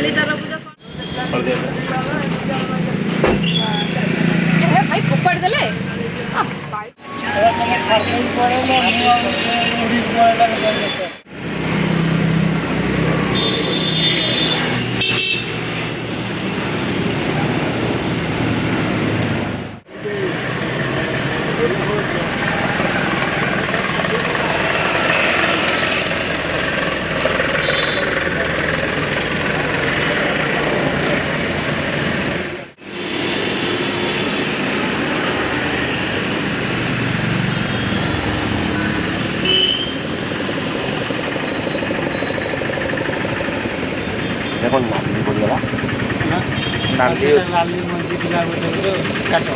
काली तार पूजा कर दे भाई फोपाड़ देले देखो नाली पड़गला नाली लाली मंजी दिला बोले काटो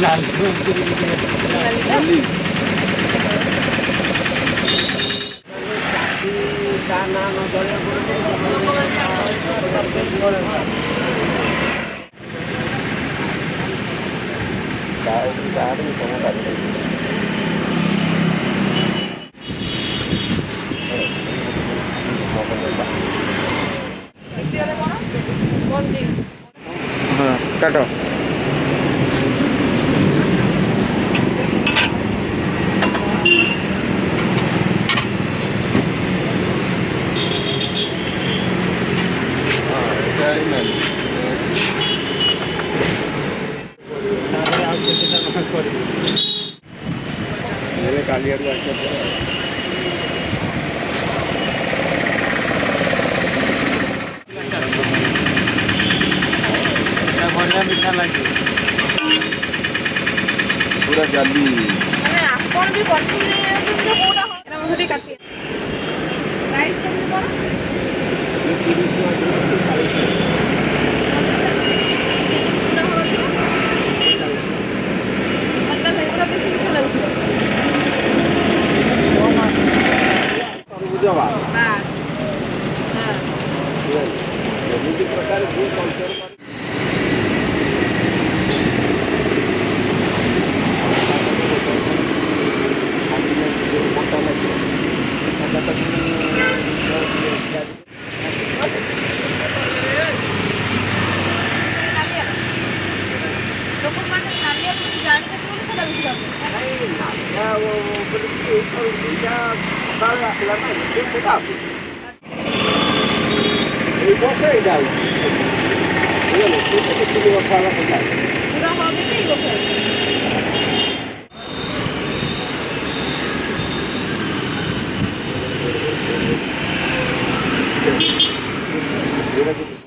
लाली नाली दाना न दले गाड़ी सब गाड़ी हाँ काटो काली बढ़िया मीठा लगे पूरा जाली মানে আপন भी কনফিউজ হয়ে যাচ্ছে যে কোনটা হয় এর মধ্যে কাটি রাইট করতে পারো पूरा হবে কি লোকে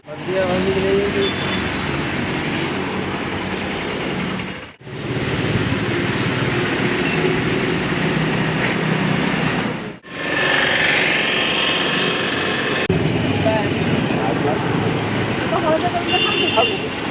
बढ़िया होने के लिए তো হলদে করে খাবো